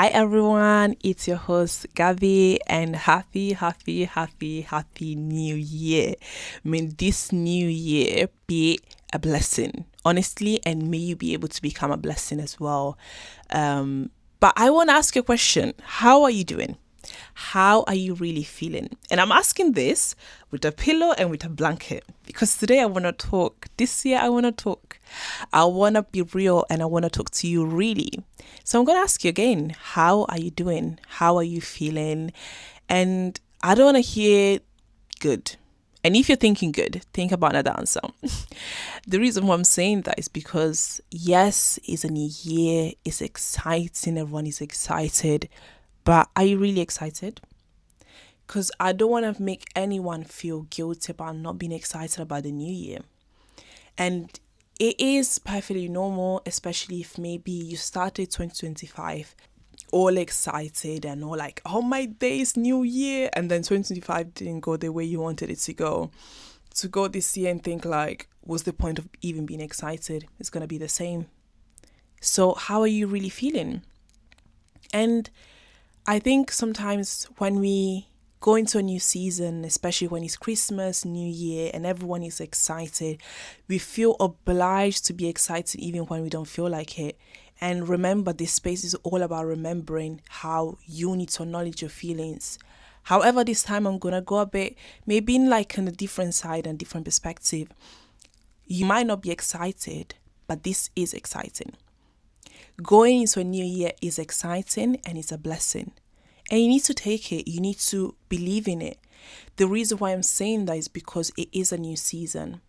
Hi everyone, it's your host Gabby and happy new year. May this new year be a blessing, honestly, and may you be able to become a blessing as well. But I want to ask you a question. How are you doing? How are you really feeling? And I'm asking this with a pillow and with a blanket because today I want to talk. This year I want to talk. I want to be real and I want to talk to you really. So I'm going to ask you again, how are you doing? How are you feeling? And I don't want to hear good. And if you're thinking good, think about another answer. The reason why I'm saying that is because, yes, it's a new year, it's exciting, everyone is excited. But are you really excited? Because I don't want to make anyone feel guilty about not being excited about the new year. And it is perfectly normal, especially if maybe you started 2025 all excited and all like, oh my days, new year. And then 2025 didn't go the way you wanted it to go. To go this year and think like, what's the point of even being excited? It's going to be the same. So how are you really feeling? And I think sometimes when we go into a new season, especially when it's Christmas, New Year, and everyone is excited, we feel obliged to be excited even when we don't feel like it. And remember, this space is all about remembering how you need to acknowledge your feelings. However, this time I'm going to go a bit, maybe in like on a different side and different perspective. You might not be excited, but this is exciting. Going into a new year is exciting and it's a blessing. And you need to take it. You need to believe in it. The reason why I'm saying that is because it is a new season.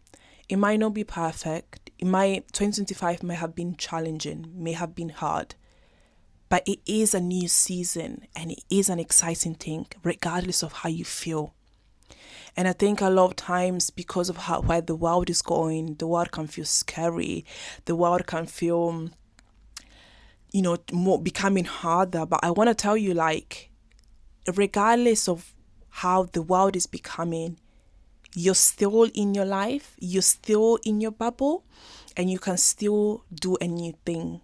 It might not be perfect. 2025 may have been challenging, may have been hard. But it is a new season and it is an exciting thing, regardless of how you feel. And I think a lot of times because of where the world is going, the world can feel scary. The world can feel, more becoming harder. But I want to tell you, like, regardless of how the world is becoming, you're still in your life, you're still in your bubble, and you can still do a new thing.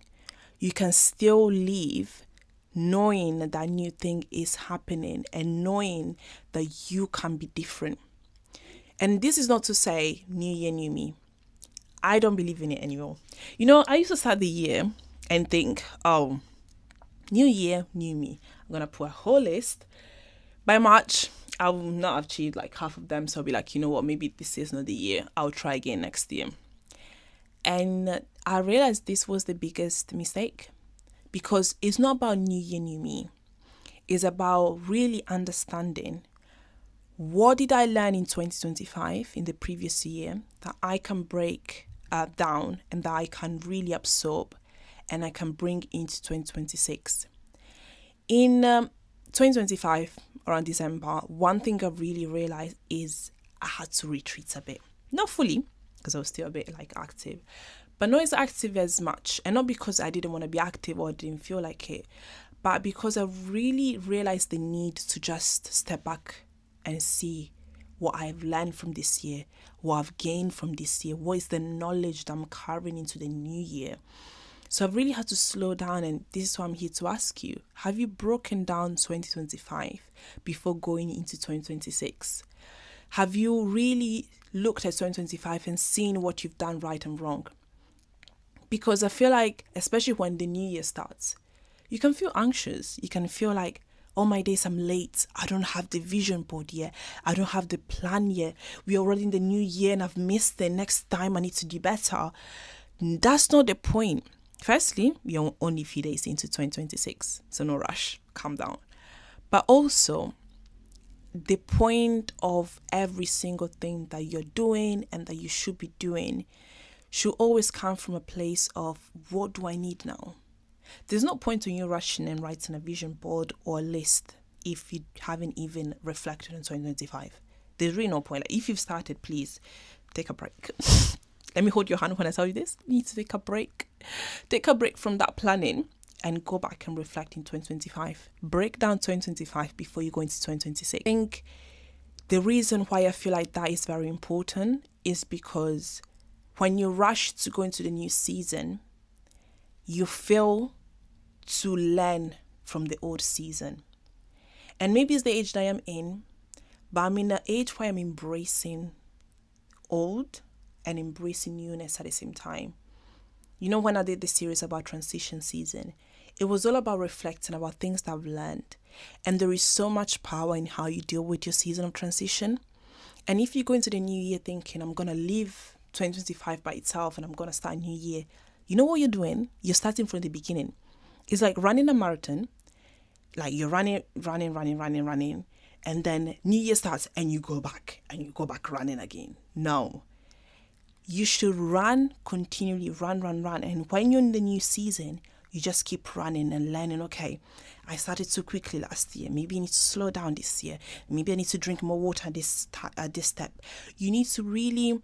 You can still live knowing that new thing is happening and knowing that you can be different. And this is not to say new year, new me. I don't believe in it anymore. I used to start the year and think, oh, new year, new me. I'm going to put a whole list. By March, I will not have achieved like half of them. So I'll be like, you know what, maybe this is not the year. I'll try again next year. And I realized this was the biggest mistake because it's not about new year, new me. It's about really understanding what did I learn in 2025 in the previous year that I can break down and that I can really absorb and I can bring into 2026. In 2025, around December, one thing I really realized is I had to retreat a bit. Not fully, because I was still a bit like active, but not as active as much. And not because I didn't want to be active or didn't feel like it, but because I really realized the need to just step back and see what I've learned from this year, what I've gained from this year, what is the knowledge that I'm carrying into the new year. So I've really had to slow down, and this is why I'm here to ask you, have you broken down 2025 before going into 2026? Have you really looked at 2025 and seen what you've done right and wrong? Because I feel like, especially when the new year starts, you can feel anxious. You can feel like, oh my days, I'm late. I don't have the vision board yet. I don't have the plan yet. We're already in the new year and I've missed the next time. I need to do better. That's not the point. Firstly, you're only a few days into 2026, so no rush, calm down. But also, the point of every single thing that you're doing and that you should be doing should always come from a place of, what do I need now? There's no point in you rushing and writing a vision board or a list if you haven't even reflected on 2025. There's really no point. Like, if you've started, please take a break. Let me hold your hand when I tell you this. You need to take a break. Take a break from that planning and go back and reflect in 2025. Break down 2025 before you go into 2026. I think the reason why I feel like that is very important is because when you rush to go into the new season, you fail to learn from the old season. And maybe it's the age that I am in, but I'm in an age where I'm embracing old and embracing newness at the same time. You know, when I did the series about transition season, it was all about reflecting about things that I've learned. And there is so much power in how you deal with your season of transition. And if you go into the new year thinking, I'm going to leave 2025 by itself and I'm going to start a new year, you know what you're doing? You're starting from the beginning. It's like running a marathon. Like you're running. And then new year starts and you go back running again. No. You should run continually, run. And when you're in the new season, you just keep running and learning. Okay, I started too quickly last year. Maybe I need to slow down this year. Maybe I need to drink more water this step. You need to really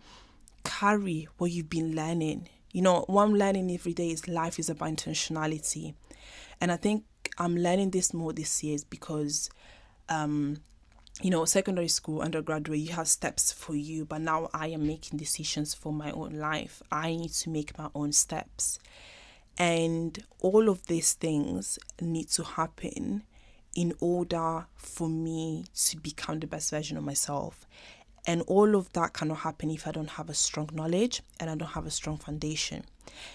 carry what you've been learning. You know, what I'm learning every day is life is about intentionality. And I think I'm learning this more this year is because you know, secondary school, undergraduate, you have steps for you, but now I am making decisions for my own life. I need to make my own steps. And all of these things need to happen in order for me to become the best version of myself. And all of that cannot happen if I don't have a strong knowledge and I don't have a strong foundation.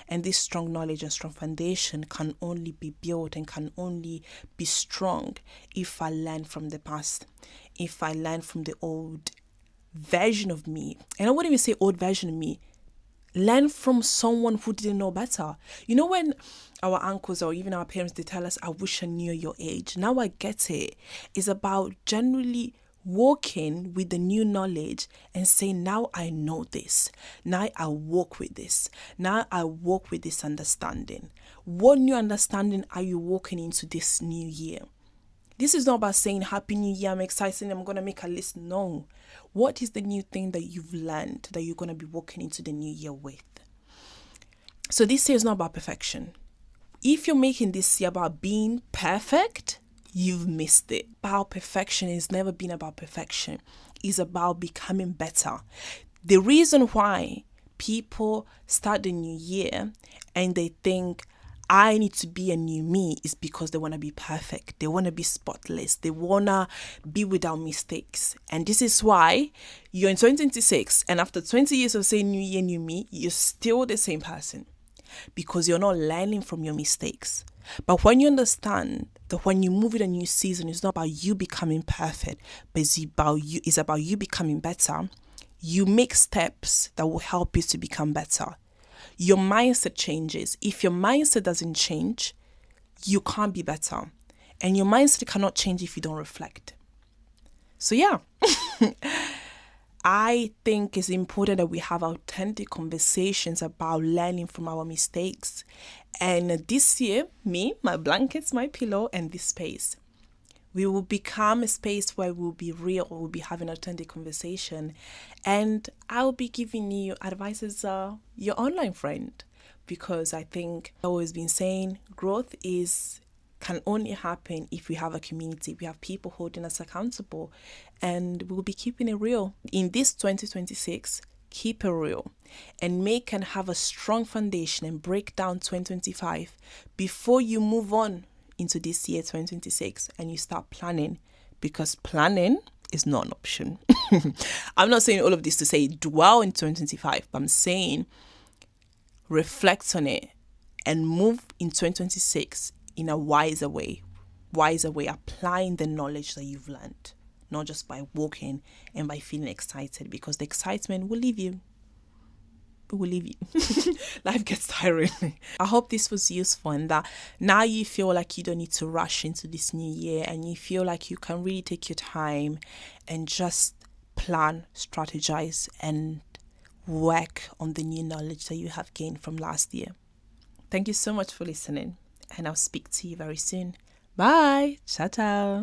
And this strong knowledge and strong foundation can only be built and can only be strong if I learn from the past, if I learn from the old version of me. And I wouldn't even say old version of me. Learn from someone who didn't know better. You know, when our uncles or even our parents, they tell us, I wish I knew your age. Now I get it. It's about generally walking with the new knowledge and saying, now I know this. Now I walk with this. Now I walk with this understanding. What new understanding are you walking into this new year? This is not about saying, Happy New Year, I'm excited, I'm going to make a list. No. What is the new thing that you've learned that you're going to be walking into the new year with? So this year is not about perfection. If you're making this year about being perfect, you've missed it. About perfection has never been about perfection. It's about becoming better. The reason why people start the new year and they think, I need to be a new me is because they want to be perfect. They want to be spotless. They want to be without mistakes. And this is why you're in 2026 and after 20 years of saying new year, new me, you're still the same person because you're not learning from your mistakes. But when you understand that when you move in a new season, it's not about you becoming perfect, but it's about you becoming better. You make steps that will help you to become better. Your mindset changes. If your mindset doesn't change, you can't be better. And your mindset cannot change if you don't reflect. So yeah, I think it's important that we have authentic conversations about learning from our mistakes. And this year, me, my blankets, my pillow, and this space, we will become a space where we'll be real, we'll be having authentic conversation. And I'll be giving you advice as your online friend, because I think I've always been saying growth can only happen if we have a community. We have people holding us accountable, and we'll be keeping it real. In this 2026, keep it real and make and have a strong foundation and break down 2025 before you move on into this year 2026 and you start planning, because planning is not an option. I'm not saying all of this to say dwell in 2025, but I'm saying reflect on it and move in 2026 in a wiser way, applying the knowledge that you've learned, not just by walking and by feeling excited, because the excitement will leave you. Life gets tiring. I hope this was useful and that now you feel like you don't need to rush into this new year and you feel like you can really take your time and just plan, strategize, and work on the new knowledge that you have gained from last year. Thank you so much for listening, and I'll speak to you very soon. Bye. Ciao, ciao.